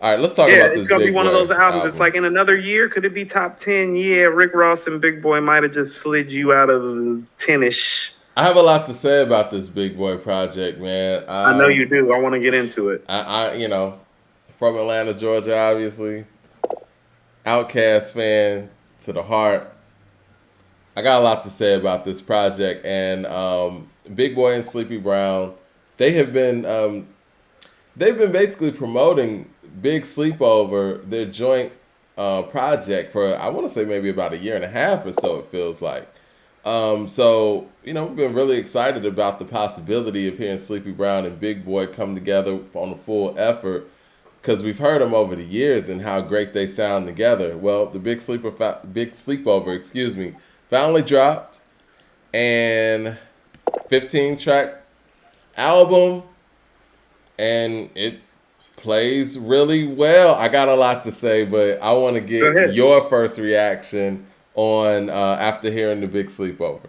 All right, let's talk Yeah, about it's this gonna be Big one of Boy those albums. It's album. like in another year, could it be top 10? Yeah, Rick Ross and Big Boy might have just slid you out of the 10ish. I have a lot to say about this Big Boy project, man. I know you do. I want to get into it. I from Atlanta, Georgia, obviously, Outkast fan to the heart. I got a lot to say about this project, and Big Boy and Sleepy Brown, they have been they've been basically promoting Big Sleepover, their joint project, for I want to say maybe about a year and a half or so. It feels like. So we've been really excited about the possibility of hearing Sleepy Brown and Big Boy come together on a full effort because we've heard them over the years and how great they sound together. Well, the Big Sleepover, excuse me, finally dropped, and 15-track album, and it plays really well. I got a lot to say, but I want to Go get ahead. your first reaction on after hearing the Big Sleepover.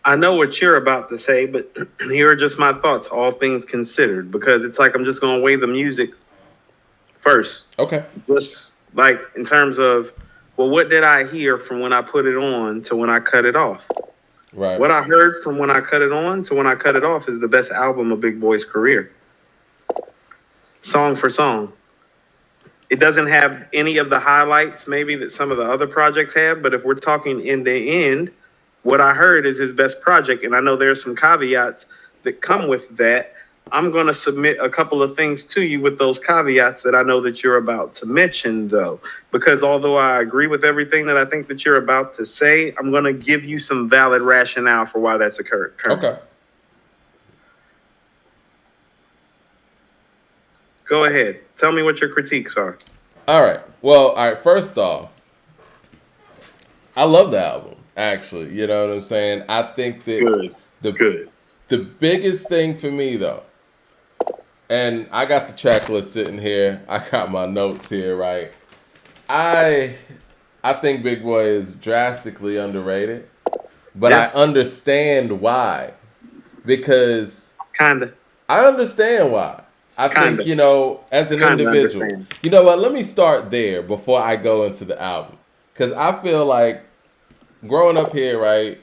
I know what you're about to say, but here are just my thoughts, all things considered, because it's like I'm just going to weigh the music first. Okay. Just like in terms of, well, what did I hear from when I put it on to when I cut it off? Right. What I heard from when I cut it on to when I cut it off is the best album of Big Boy's career, song for song. It doesn't have any of the highlights maybe that some of the other projects have, but if we're talking end to end, what I heard is his best project. And I know there's some caveats that come with that. I'm going to submit a couple of things to you with those caveats that I know that you're about to mention, though. Because although I agree with everything that I think that you're about to say, I'm going to give you some valid rationale for why that's occurring. Okay. Go ahead. Tell me what your critiques are. All right. Well, all right. First off, I love the album. Actually, you know what I'm saying. I think that Good. the Good. the biggest thing for me though, and I got the checklist sitting here. I got my notes here. Right. I I think Big Boy is drastically underrated, but I Yes. understand why. Because Kinda. I understand why. I think, Kinda. as an Kinda individual, understand. you know what? Let me start there before I go into the album. Because I feel like growing up here, right,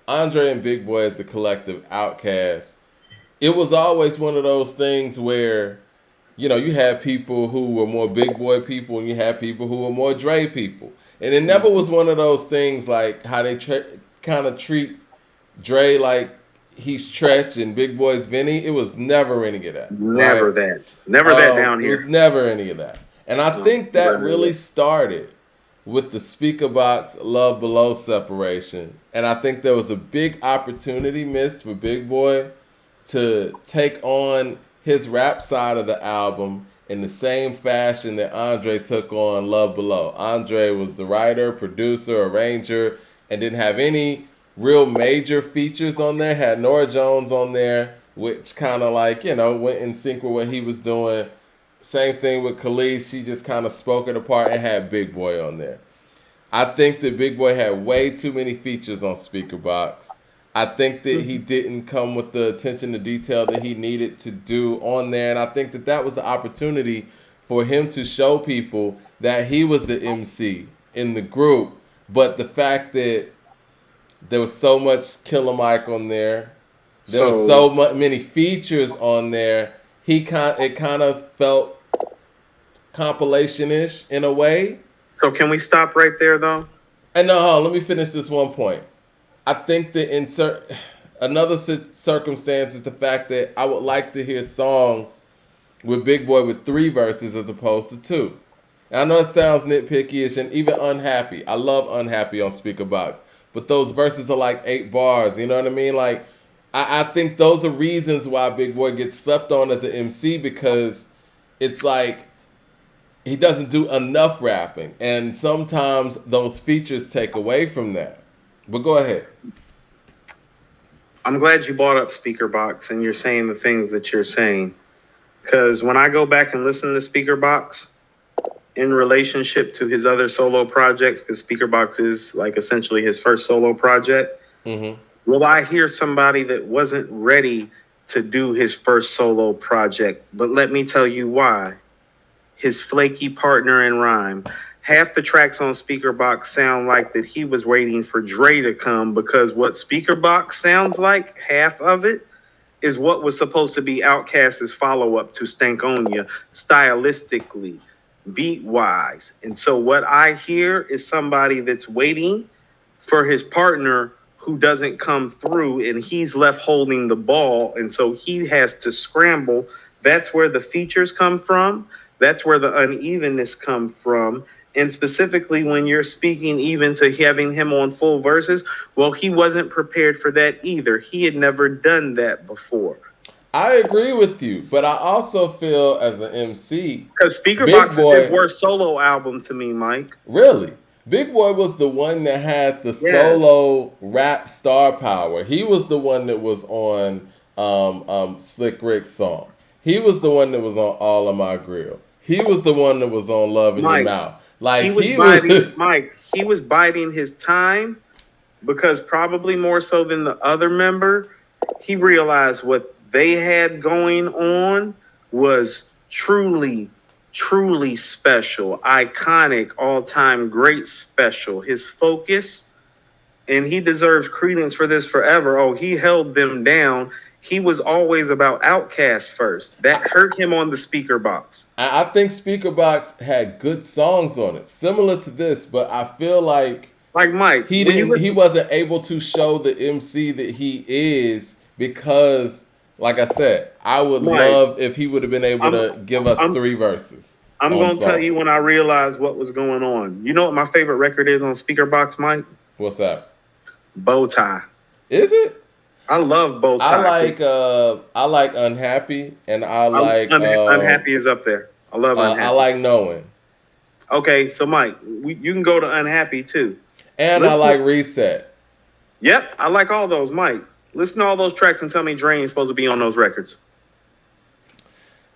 Andre and Big Boy as a collective outcast, it was always one of those things where, you had people who were more Big Boy people and you had people who were more Dre people. And it never was one of those things like how they kind of treat Dre like he's Tretch and Big Boy's Vinny. It was never any of that, right? Never that. Never that down It was here. never any of that. And I No, think never that any of really that. started with the speaker box Love Below separation. And I think there was a big opportunity missed for Big Boy to take on his rap side of the album in the same fashion that Andre took on Love Below. Andre was the writer, producer, arranger, and didn't have any real major features on there. Had Nora Jones on there, which kind of like, went in sync with what he was doing. Same thing with Khalees. She just kind of spoke it apart and had Big Boy on there. I think that Big Boy had way too many features on Speaker Box. I think that he didn't come with the attention to detail that he needed to do on there. And I think that that was the opportunity for him to show people that he was the MC in the group. But the fact that there was so much Killer Mike on there, there was So, so many features on there, it kind of felt compilation-ish in a way. so can we stop right there though? And no, hold on, let me finish this one point. I think that another circumstance is the fact that I would like to hear songs with Big Boy with 3 verses as opposed to 2. And I know it sounds nitpicky-ish and even Unhappy. I love Unhappy on Speaker Box. But those verses are like 8 bars, you know what I mean? Like, I think those are reasons why Big Boy gets slept on as an MC, because it's like he doesn't do enough rapping. And sometimes those features take away from that. But go ahead. I'm glad you brought up Speaker Box and you're saying the things that you're saying. Because when I go back and listen to Speaker Box in relationship to his other solo projects, because Speaker Box is like essentially his first solo project, Mm-hmm. will I hear somebody that wasn't ready to do his first solo project? But let me tell you why. his flaky partner in rhyme. Half the tracks on Speakerbox sound like that he was waiting for Dre to come, because what Speakerbox sounds like, half of it, is what was supposed to be Outkast's follow-up to Stankonia, stylistically, beat-wise. And so what I hear is somebody that's waiting for his partner who doesn't come through, and he's left holding the ball, and so he has to scramble. That's where the features come from. That's where the unevenness come from. And specifically when you're speaking even to having him on full verses, well, he wasn't prepared for that either. He had never done that before. I agree with you, but I also feel as an MC, Because Big Speakerbox is his Boy, worst solo album to me, Mike. really, Big Boy was the one that had the Yes. solo rap star power. He was the one that was on Slick Rick's song. He was the one that was on All of My Grill. He was the one that was on Love in Your Mike, Mouth. Like he was he biding was. Mike, he was biding his time, because probably more so than the other member, he realized what they had going on was truly, truly special, iconic, all-time great special. His focus, and he deserves credence for this forever. Oh, he held them down. He was always about Outkast first. That hurt him on the speaker box. I think Speakerbox had good songs on it, similar to this, but I feel like Like Mike, he when you didn't. He listen, wasn't able to show the MC that he is because, like I said, I would Mike, love if he would have been able I'm to give us I'm 3 verses I'm on gonna tell song. you when I realized what was going on. You know what my favorite record is on speaker box, Mike? What's that? Bow Tie. Is it? I love Bow I Tie. like Unhappy, and I like Unhappy is up there. I love I Unhappy. like Knowing, Okay, so Mike, you can go to Unhappy too. and I Listen, like Reset. yep, I like all those, Mike. Listen to all those tracks and tell me Dre ain't supposed to be on those records.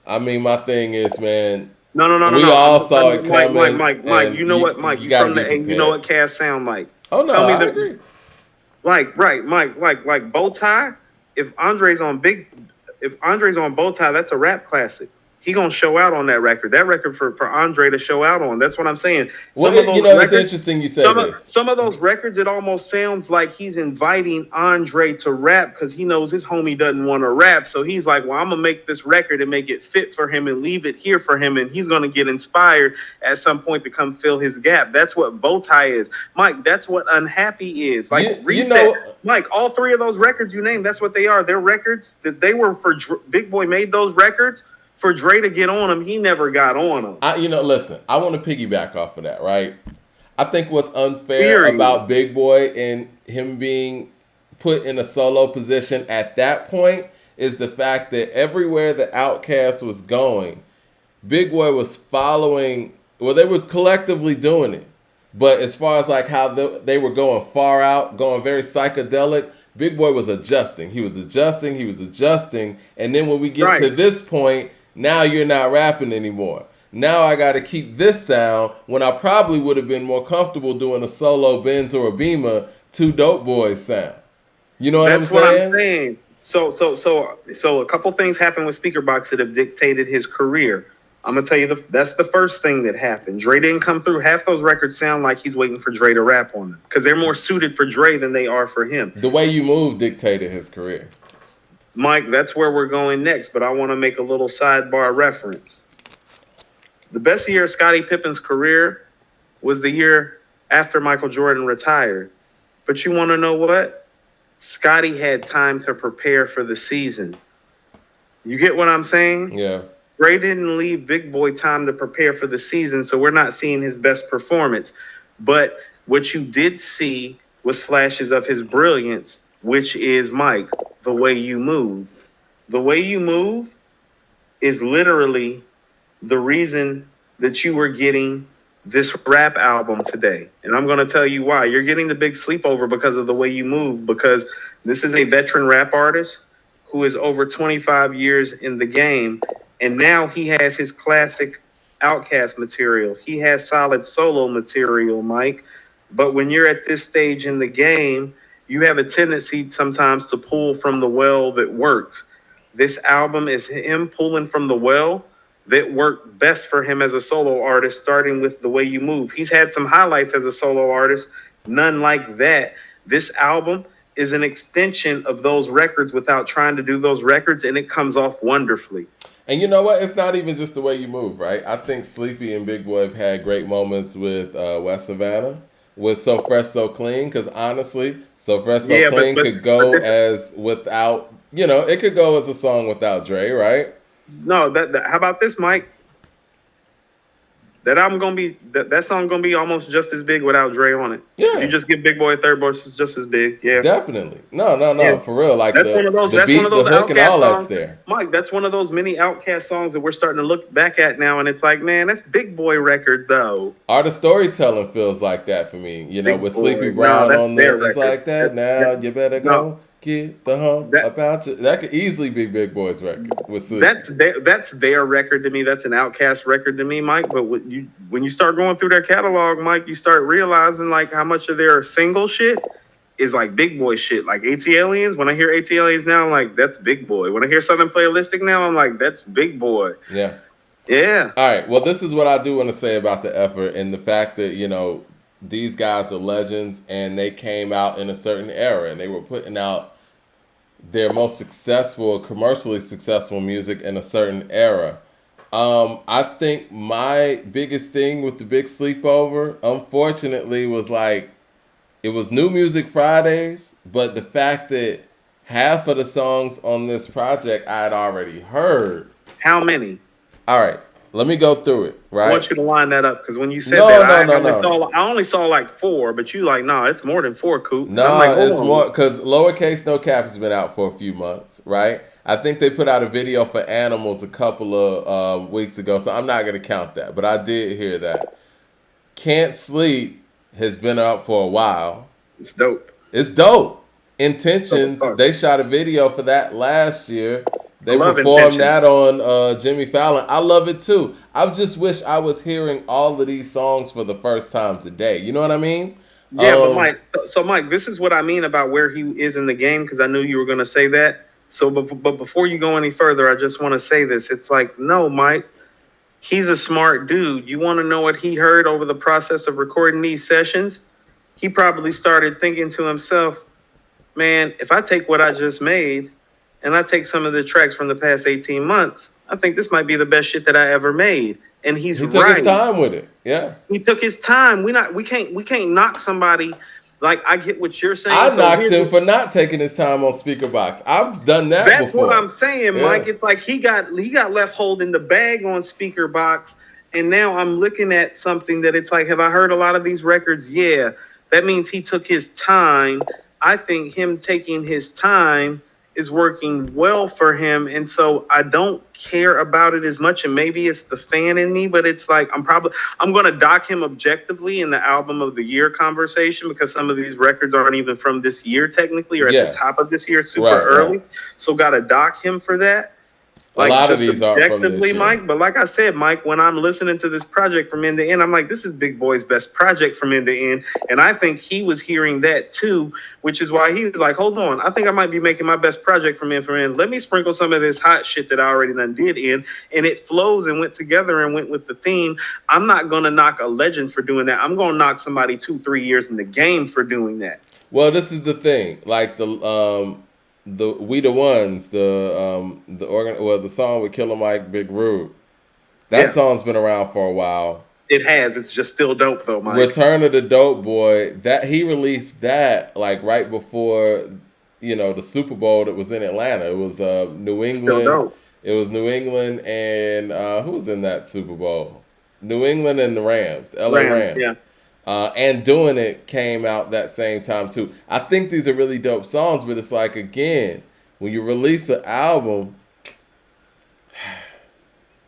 I mean, my thing is, man, No, no, no, no, we no. all saw it coming, Mike. and You know what, Mike? you You got to from be the A? You know prepared. what Cass sound like? Oh no, Tell me I the agree. right, Mike. Like Bow Tie. If Andre's on Bow Tie, that's a rap classic. He gonna show out on that record. That record for Andre to show out on. That's what I'm saying. Well, Some of you those know, it's records, interesting you say this. some of those records, it almost sounds like he's inviting Andre to rap because he knows his homie doesn't want to rap. So he's like, well, I'm gonna make this record and make it fit for him and leave it here for him, and he's gonna get inspired at some point to come fill his gap. That's what Bow Tie is, Mike. That's what Unhappy is. Like You Reset, know, Mike. All three of those records you named, that's what they are. They're records that they were for Big Boy made those records for Dre to get on them. He never got on them. listen, I want to piggyback off of that, right? I think what's unfair Period. about Big Boy and him being put in a solo position at that point is the fact that everywhere the Outkast was going, Big Boy was following. Well, they were collectively doing it, but as far as like how they were going far out, going very psychedelic, Big Boy was adjusting. He was adjusting. He was adjusting, and then when we get to Right. this point, now you're not rapping anymore. Now I got to keep this sound when I probably would have been more comfortable doing a solo Benz or a Beamer, two Dope Boys sound. You know what I'm That's what I'm saying? saying. So a couple things happened with Speakerbox that have dictated his career. I'm gonna tell you that's the first thing that happened. Dre didn't come through. Half those records sound like he's waiting for Dre to rap on them because they're more suited for Dre than they are for him. The Way You Move dictated his career. Mike, that's where we're going next, but I want to make a little sidebar reference. The best year of Scottie Pippen's career was the year after Michael Jordan retired. But you want to know what? Scottie had time to prepare for the season. You get what I'm saying? Yeah. Dre didn't leave Big Boy time to prepare for the season, so we're not seeing his best performance. But what you did see was flashes of his brilliance, which is, Mike, The Way You Move. The Way You Move is literally the reason that you were getting this rap album today. And I'm going to tell you why. You're getting the big sleepover because of The Way You Move, because this is a veteran rap artist who is over 25 years in the game. And now he has his classic Outkast material. He has solid solo material, Mike. But when you're at this stage in the game, you have a tendency sometimes to pull from the well that works. This album is him pulling from the well that work best for him as a solo artist, starting with The Way You Move. He's had some highlights as a solo artist, none like that. This album is an extension of those records without trying to do those records, and it comes off wonderfully. And you know what? It's not even just the way you move, right? I think Sleepy and Big Boy have had great moments with West Savannah, with So Fresh, So Clean, because honestly, So Fresh, So Yeah, Clean could but go this, as without, it could go as a song without Dre, right? no, that how about this, Mike? That album gonna be that song gonna be almost just as big without Dre on it. If you Yeah, just give Big Boy a third verse, it's just as big. Yeah. definitely. No, no, Yeah. no, for real. Like That's one of those. the That's one of beat, the those hook, and Outcast all that's songs, there. Mike. That's one of those mini Outcast songs that we're starting to look back at now, and it's like, man, that's Big Boy record though. Art of storytelling feels like that for me. Big With Sleepy Boy. No, Brown that's on their it's record. like that. Now you better No, go get the hump that about you. That could easily be Big Boy's record with Sleepy. that's their record to me. That's an Outcast record to me, Mike. But when you start going through their catalog, Mike, you start realizing like how much of their single shit is like Big Boy shit. Like AT Aliens. When I hear AT Aliens now, I'm like, that's Big Boy. When I hear Southern Playalistic now, I'm like, that's Big Boy. Yeah. Yeah. All right. Well, this is what I do want to say about the effort and the fact that, these guys are legends and they came out in a certain era and they were putting out their most successful, commercially successful music in a certain era. I think my biggest thing with the Big Sleepover, unfortunately, was like it was New Music Fridays, but the fact that half of the songs on this project I had already heard. How many? All right, let me go through it, I right? want you to line that up because when you said No, that, no, I no, only no. saw I only saw like four, but you like, nah, it's more than four, Coop. And I'm like, No, hold it's on. more because Lowercase No Cap has been out for a few months, right? I think they put out a video for Animals a couple of weeks ago, so I'm not going to count that, but I did hear that. Can't Sleep has been out for a while. It's dope. It's dope. Dope as Intentions, fuck. they shot a video for that last year. I They love performed intention. that on Jimmy Fallon. I love it too. I just wish I was hearing all of these songs for the first time today. You know what I mean? Yeah, but Um, Mike, so Mike, this is what I mean about where he is in the game because I knew you were going to say that. So, but before you go any further, I just want to say this. It's like, no, Mike, he's a smart dude. You want to know what he heard over the process of recording these sessions? He probably started thinking to himself, man, if I take what I just made and I take some of the tracks from the past 18 months, I think this might be the best shit that I ever made. And he's he took his right. time with it. Yeah. He took his time. We can't knock somebody. Like, I get what you're saying. I So knocked him for not taking his time on Speaker Box. I've done that that's before. what I'm saying, Yeah. Mike. It's like he got left holding the bag on Speaker Box, and now I'm looking at something that it's like, have I heard a lot of these records? Yeah. That means he took his time. I think him taking his time is working well for him, and so I don't care about it as much. And maybe it's the fan in me, but it's like I'm going to dock him objectively in the album of the year conversation because some of these records aren't even from this year technically, or at Yeah. the top of this year, super Right, early. right. So got to dock him for that. A Like, lot of just these aren't from this objectively, year. Mike. But like I said, Mike, when I'm listening to this project from end to end, I'm like, this is Big Boy's best project from end to end. And I think he was hearing that too, which is why he was like, hold on, I think I might be making my best project from end for end. Let me sprinkle some of this hot shit that I already done did in. And it flows and went together and went with the theme. I'm not going to knock a legend for doing that. I'm going to knock somebody 2-3 years in the game for doing that. Well, this is the thing. Like the We the Ones, the song with Killer Mike, Big Rude. That Yeah, song's been around for a while. it has. It's just still dope though, Mike. Return of the Dope Boy, that he released that like right before the Super Bowl that was in Atlanta. It was New Still England. dope. It was New England and who was in that Super Bowl? New England and the Rams, LA Rams, Rams. yeah. And Doing It came out that same time too. I think these are really dope songs, but it's like again, when you release an album,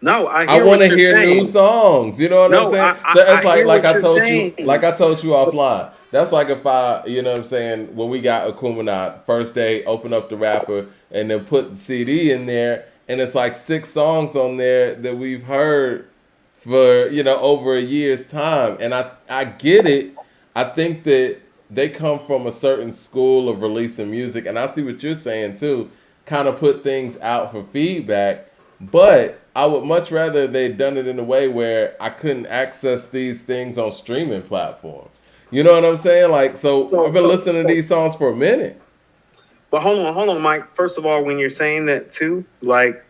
No, I I hear want what to you're hear saying. new songs. You know what I'm No, saying? I, So I, it's I hear like what I you're told you, saying. like I told you offline. That's like if I, what I'm saying, when we got Akumanat, first day, open up the rapper and then put the CD in there, and it's like 6 songs on there that we've heard for over a year's time, and I get it. I think that they come from a certain school of releasing music, and I see what you're saying too. Kind of put things out for feedback, But I would much rather they'd done it in a way where I couldn't access these things on streaming platforms. You know what I'm saying? Like, so So, I've been so, listening to so, these songs for a minute. but hold on, Mike. First of all, when you're saying that too, like,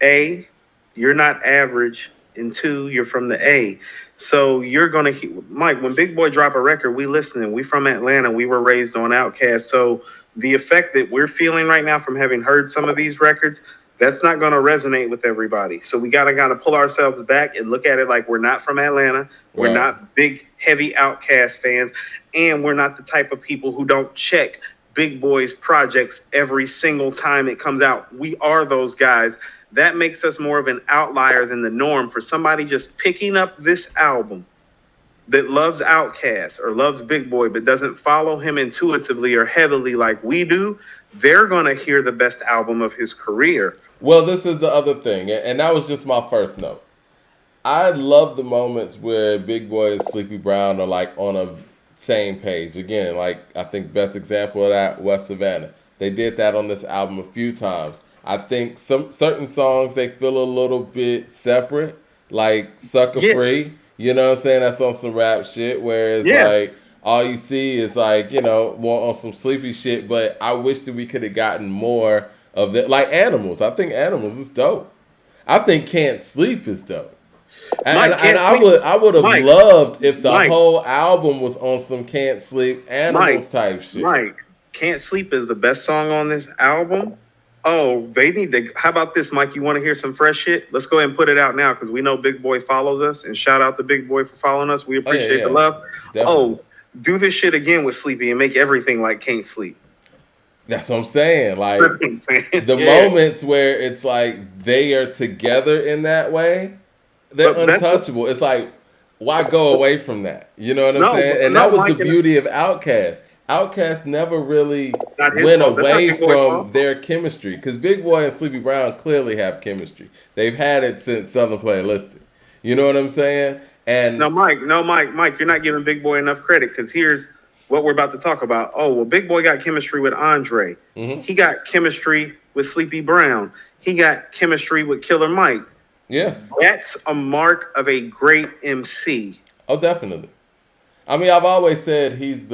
A, you're not average, and two, you're from the A. So you're gonna, Mike. When Big Boy drop a record, we listening. We from Atlanta. We were raised on Outkast. So the effect that we're feeling right now from having heard some of these records, that's not gonna resonate with everybody. So we gotta pull ourselves back and look at it like we're not from Atlanta. We're Right. not big, heavy Outkast fans, and we're not the type of people who don't check Big Boy's projects every single time it comes out. We are those guys. That makes us more of an outlier than the norm. For somebody just picking up this album that loves Outkast or loves Big Boy but doesn't follow him intuitively or heavily like we do, they're going to hear the best album of his career. Well, this is the other thing, and that was just my first note. I love the moments where Big Boy and Sleepy Brown are like on a same page. Again, like I think best example of that, West Savannah. They did that on this album a few times. I think some certain songs they feel a little bit separate, like Sucker Yeah. Free. You know what I'm saying? That's on some rap shit. Whereas Yeah. like all you see is like, more on some sleepy shit. But I wish that we could have gotten more of that. Like Animals. I think Animals is dope. I think Can't Sleep is dope. And, Mike, and can't I sleep. would have Mike, loved if the Mike, whole album was on some Can't Sleep Animals Mike, type shit. Mike, Can't Sleep is the best song on this album. Oh, they need to. How about this, Mike? You want to hear some fresh shit? Let's go ahead and put it out now because we know Big Boy follows us. And shout out to Big Boy for following us. We Oh yeah, appreciate the yeah, love. definitely. Oh, do this shit again with Sleepy and make everything like Can't Sleep. That's what I'm saying. Like That's what I'm saying. the Yeah. moments where it's like they are together in that way, they're But that's untouchable. It's like, why go away from that? You know what I'm saying? And no, that was the Mike, beauty of Outkast. Outkast never really not his went fault. That's not away Big Boy's from fault. their chemistry because Big Boy and Sleepy Brown clearly have chemistry. They've had it since Southern Playlistic. You know what I'm saying? And Mike, you're not giving Big Boy enough credit because here's what we're about to talk about. Oh, well, Big Boy got chemistry with Andre. mhm, He got chemistry with Sleepy Brown. He got chemistry with Killer Mike. yeah, That's a mark of a great MC. oh definitely. I mean, I've always said he's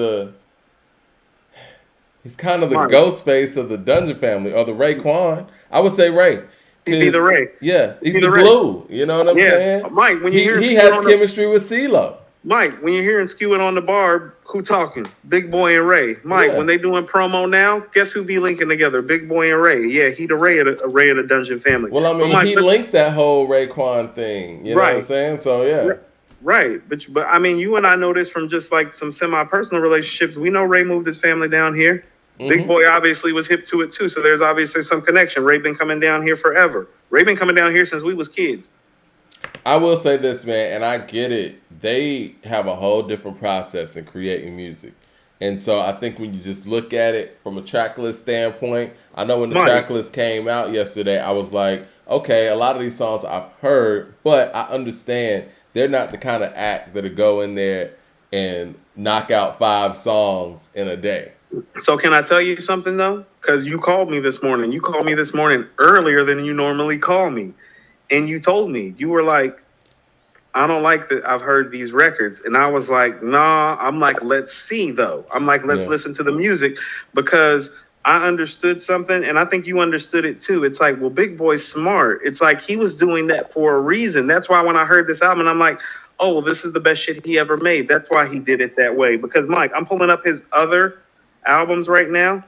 kind of the Mike, ghost face of the Dungeon family or the Raekwon. I would say Ray. he'd be the Ray. Yeah, he's Be the the Ray. glue. You know what I'm Yeah, saying? Mike. When you hear He Skewing has on the chemistry with CeeLo. Mike, when you're hearing Skewing on the bar, who talking? Big Boy and Ray. Mike, Yeah. when they doing promo now, guess who be linking together? Big Boy and Ray. Yeah, he the Ray of the Dungeon family. Well, I But mean, Mike, he linked that whole Raekwon thing. You know what I'm right. saying? So yeah, Right, but I mean, you and I know this from just like some semi-personal relationships. We know Ray moved his family down here. Big hmm Boy obviously was hip to it too, so there's obviously some connection. Ray been coming down here forever. Ray been coming down here since we was kids. I will say this, man, and I get it. They have a whole different process in creating music. And so I think when you just look at it from a track list standpoint, I know when the Mike, track list came out yesterday, I was like, okay, a lot of these songs I've heard, but I understand they're not the kind of act that'll go in there and knock out 5 songs in a day. so can I tell you something though? Because you called me this morning. You called me this morning earlier than you normally call me, and you told me you were like, I don't like that I've heard these records. And I was like, nah, I'm like, let's see though. I'm like, let's Yeah. listen to the music because I understood something and I think you understood it too. It's like, well, Big Boy's smart. It's like he was doing that for a reason. That's why when I heard this album, I'm like, oh, well, this is the best shit he ever made. That's why he did it that way. Because Mike, I'm pulling up his other albums right now.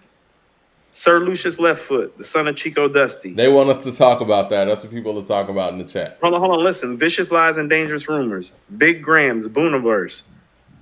Sir Lucius Left Foot, the son of Chico Dusty. They want us to talk about that. That's what people are talking about in the chat. Hold on, listen. Vicious Lies and Dangerous Rumors, Big Grams, Booniverse.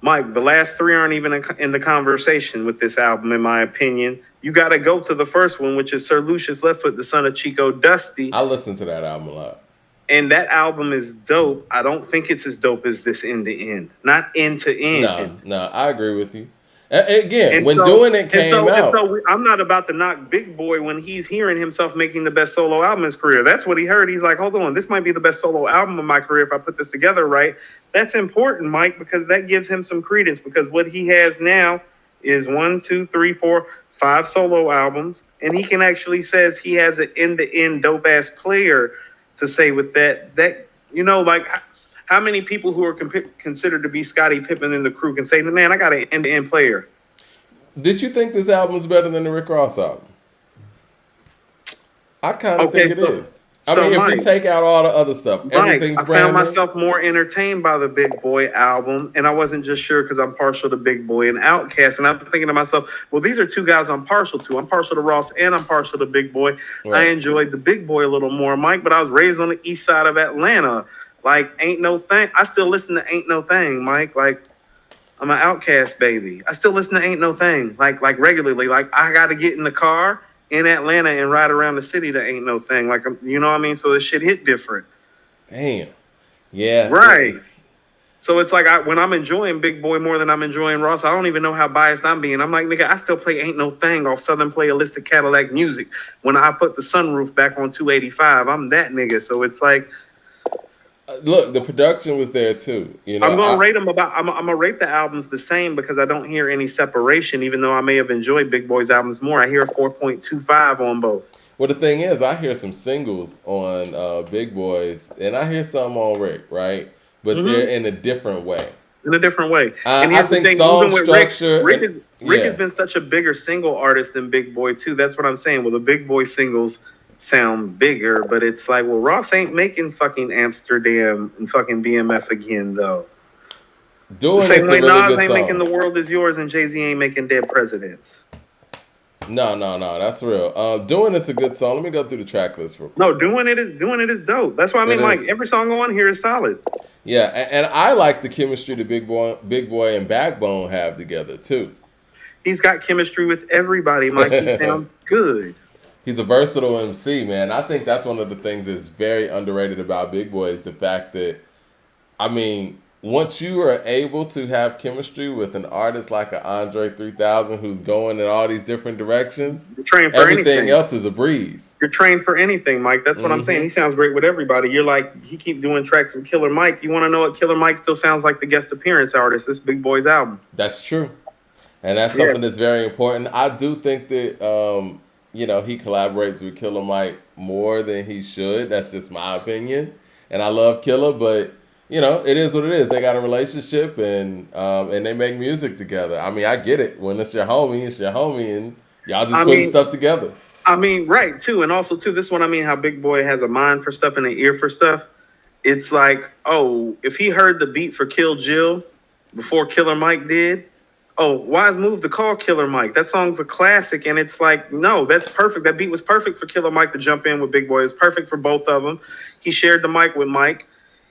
Mike, the last 3 aren't even in the conversation with this album, in my opinion. You got to go to the first one, which is Sir Lucius Left Foot, the son of Chico Dusty. I listen to that album a lot. And that album is dope. I don't think it's as dope as this end to end. Not end to end. No, I agree with you. Again, And when so, Doing It came out, I'm not about to knock Big Boy when he's hearing himself making the best solo album in his career. That's what he heard. He's like, hold on, this might be the best solo album of my career if I put this together right. That's important, Mike, because that gives him some credence because what he has now is 1, 2, 3, 4, 5 solo albums, and he can actually says he has an end-to-end dope-ass player to say with that like how many people who are considered to be Scottie Pippen in the crew can say, man, I got an end-to-end player. Did you think this album is better than the Rick Ross album? I kind of think Okay, it so is. I mean, if we take out all the other stuff, Mike, everything's I found brand new. myself more entertained by the Big Boi album, and I wasn't just sure because I'm partial to Big Boi and Outkast, and I'm thinking to myself, well, these are two guys I'm partial to. I'm partial to Ross and I'm partial to Big Boi. I Right. enjoyed the Big Boi a little more, Mike, but I was raised on the east side of Atlanta. Like, Ain't No Thing. I still listen to Ain't No Thing, Mike. Like, I'm an Outkast baby. I still listen to Ain't No Thing, like regularly. Like, I got to get in the car in Atlanta and ride around the city to Ain't No Thing. Like, you know what I mean? So this shit hit different. Damn. Yeah. Right. So it's like when I'm enjoying Big Boi more than I'm enjoying Ross, I don't even know how biased I'm being. I'm like, nigga, I still play Ain't No Thing off Southern Playalistic Cadillac Music. When I put the sunroof back on 285, I'm that nigga. So it's like, Look, the production was there too. You know, I'm gonna rate them I'm gonna rate the albums the same because I don't hear any separation. Even though I may have enjoyed Big Boi's albums more, I hear a 4.25 on both. well, the thing is, I hear some singles on Big Boys, and I hear some on Rick, right? But they're in a different way. In a different way. And I here's the think thing, song even with structure. Rick has been such a bigger single artist than Big Boi too. That's what I'm saying. Well, the Big Boi singles sound bigger, but it's like, well, Ross ain't making fucking Amsterdam and fucking BMF again though. Doing The same it's way a really Nas good ain't making song. The World Is Yours and Jay-Z ain't making Dead Presidents. No, that's real. Doing it's a good song. Let me go through the track list real quick. No, doing it is dope. That's why I mean, It like is. every song on here is solid. Yeah, and I like the chemistry that Big Boy and Backbone have together too. He's got chemistry with everybody, Mike. He sounds good. He's a versatile MC, man. I think that's one of the things that's very underrated about Big Boy is the fact that, I mean, once you are able to have chemistry with an artist like an Andre 3000 who's going in all these different directions, You're trained for everything anything. else is a breeze. You're trained for anything, Mike. That's what I'm saying. He sounds great with everybody. You're like, he keep doing tracks with Killer Mike. You want to know what Killer Mike still sounds like the guest appearance artist, this Big Boy's album. That's true. And that's something that's very important. I do think that, he collaborates with Killer Mike more than he should. That's just my opinion. And I love Killer, but, it is what it is. They got a relationship and they make music together. I mean, I get it. When it's your homie, and y'all just putting stuff together. I mean, right, too. And also, too, this is what I mean, how Big Boi has a mind for stuff and an ear for stuff. It's like, oh, if he heard the beat for Kill Jill before Killer Mike did, oh, Wise move to call Killer Mike. That song's a classic, and it's like, no, that's perfect. That beat was perfect for Killer Mike to jump in with Big Boi. It's perfect for both of them. He shared the mic with Mike.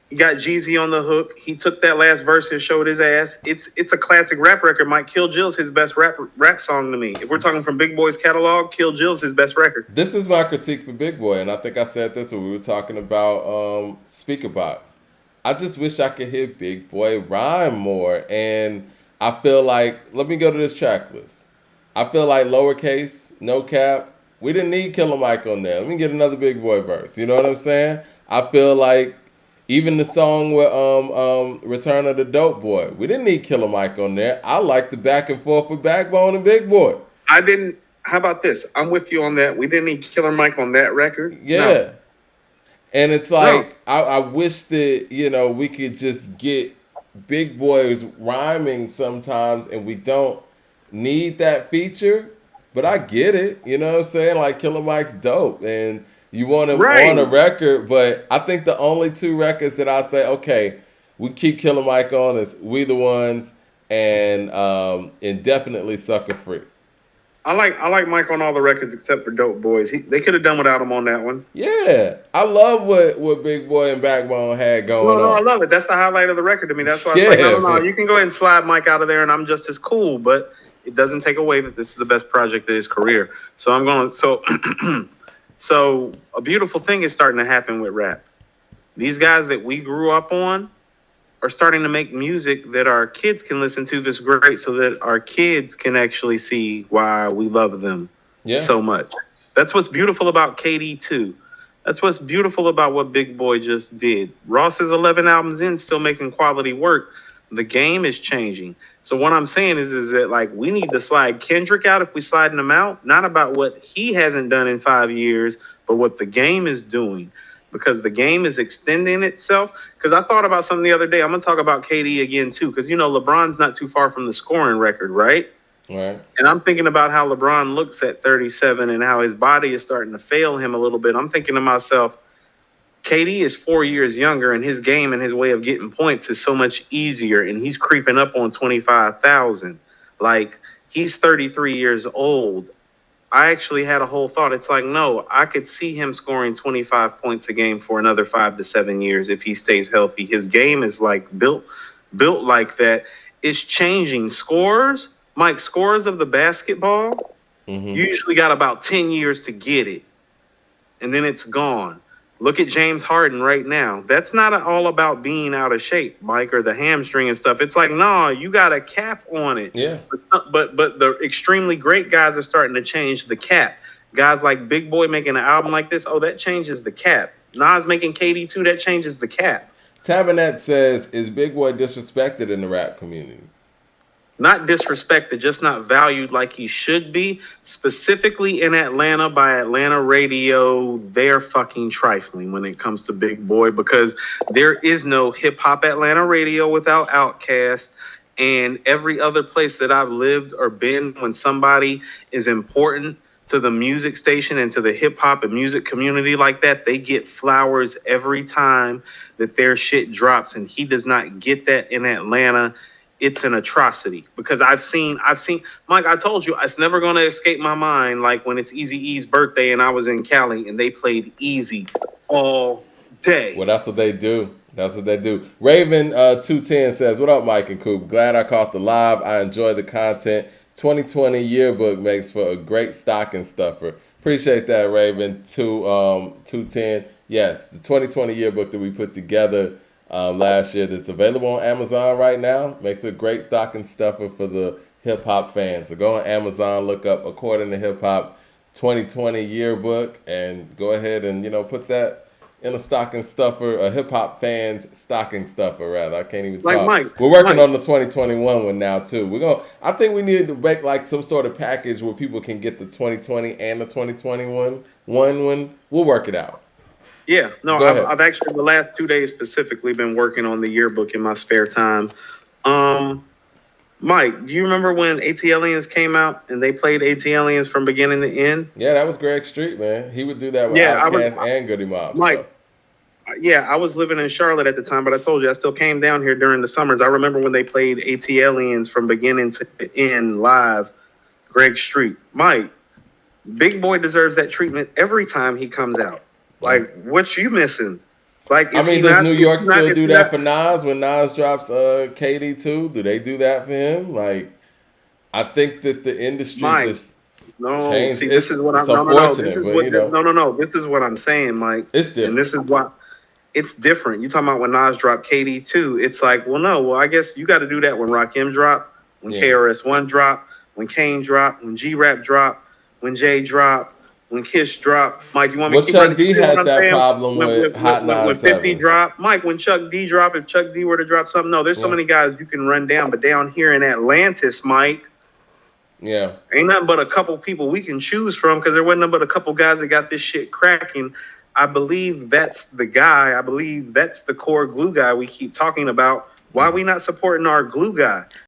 He got Jeezy on the hook. He took that last verse and showed his ass. It's a classic rap record, Mike. Kill Jill's his best rap song to me. If we're talking from Big Boi's catalog, Kill Jill's his best record. This is my critique for Big Boi, and I think I said this when we were talking about Speaker Box. I just wish I could hear Big Boi rhyme more, and I feel like, let me go to this track list. I feel like Lowercase, No Cap, we didn't need Killer Mike on there. Let me get another Big Boi verse. You know what I'm saying? I feel like even the song with Return of the Dope Boy, we didn't need Killer Mike on there. I like the back and forth with Backbone and Big Boi. I didn't. How about this? I'm with you on that. We didn't need Killer Mike on that record. Yeah. No. And it's like, I wish that, we could just get Big Boys rhyming sometimes, and we don't need that feature. But I get it. You know what I'm saying? Like, Killer Mike's dope, and you want him on a record. But I think the only two records that I say, okay, we keep Killer Mike on is We the Ones and definitely Sucker Free. I like Mike on all the records except for Dope Boys. They could have done without him on that one. Yeah, I love what Big Boi and Backbone had going on. I love it. That's the highlight of the record to me. That's why I was like, no. You can go ahead and slide Mike out of there, and I'm just as cool. But it doesn't take away that this is the best project of his career. So I'm going. So a beautiful thing is starting to happen with rap. These guys that we grew up on are starting to make music that our kids can listen to that's great, so that our kids can actually see why we love them so much. That's what's beautiful about KD too. That's what's beautiful about what Big Boi just did. Ross is 11 albums in, still making quality work. The game is changing. So what I'm saying is that like we need to slide Kendrick out if we sliding him out, not about what he hasn't done in 5 years, but what the game is doing. Because the game is extending itself. Because I thought about something the other day. I'm gonna talk about KD again too. Because you know LeBron's not too far from the scoring record, right? Right. And I'm thinking about how LeBron looks at 37 and how his body is starting to fail him a little bit. I'm thinking to myself, KD is 4 years younger, and his game and his way of getting points is so much easier, and he's creeping up on 25,000. Like, he's 33 years old. I actually had a whole thought. It's like, no, I could see him scoring 25 points a game for another 5 to 7 years if he stays healthy. His game is like built like that. It's changing. Scores of the basketball, Mm-hmm. you usually got about 10 years to get it, and then it's gone. Look at James Harden right now. That's not all about being out of shape, Mike, or the hamstring and stuff. It's like, no, you got a cap on it. Yeah. But the extremely great guys are starting to change the cap. Guys like Big Boi making an album like this, oh, that changes the cap. Nas making KD2, that changes the cap. Tabernet says, is Big Boi disrespected in the rap community? Not disrespected, just not valued like he should be. Specifically in Atlanta by Atlanta radio, they're fucking trifling when it comes to Big Boi because there is no hip hop Atlanta radio without Outkast. And every other place that I've lived or been, when somebody is important to the music station and to the hip hop and music community like that, they get flowers every time that their shit drops. And he does not get that in Atlanta. It's an atrocity because I've seen, Mike, I told you, it's never going to escape my mind. Like when it's Eazy-E's birthday and I was in Cali and they played Easy all day. Well, that's what they do. That's what they do. Raven 210 says, what up, Mike and Coop? Glad I caught the live. I enjoy the content. 2020 yearbook makes for a great stocking stuffer. Appreciate that, Raven 210. Yes, the 2020 yearbook that we put together last year that's available on Amazon right now makes a great stocking stuffer for the hip hop fans. So go on Amazon, look up According to Hip Hop 2020 yearbook, and go ahead and put that in a stocking stuffer, a hip hop fans stocking stuffer rather. I can't even Like talk. Mike, We're working Mike. on the 2021 one now too. I think we need to make like some sort of package where people can get the 2020 and the 2021 one. We'll work it out. Yeah, no, Go ahead. I've actually the last 2 days specifically been working on the yearbook in my spare time. Mike, do you remember when AT Aliens came out and they played AT Aliens from beginning to end? Yeah, that was Greg Street, man. He would do that with Yeah, Outkast and Goody Mob Mike, stuff. yeah, I was living in Charlotte at the time, but I told you I still came down here during the summers. I remember when they played AT Aliens from beginning to end live, Greg Street. Mike, Big Boi deserves that treatment every time he comes out. Like, what you missing? Like, I mean, does New York still do that for Nas when Nas drops KD2? Do they do that for him? Like, I think that the industry just changed. See, this is what I'm. No. This is what I'm saying, Mike. It's different. And this is why it's different. You talking about when Nas dropped KD2? It's like, well, no. Well, I guess you got to do that when Rakim dropped, when KRS-One dropped, when Kane dropped, when G-Rap dropped, when Jay dropped. When Kiss dropped, Mike, you want me to keep Chuck D has that problem with Hot 97. When 50 dropped, Mike, when Chuck D dropped, if Chuck D were to drop something, no, there's so many guys you can run down. But down here in Atlantis, Mike, ain't nothing but a couple people we can choose from because there wasn't nothing but a couple guys that got this shit cracking. I believe that's the guy. I believe that's the core glue guy we keep talking about. Why are we not supporting our glue guy?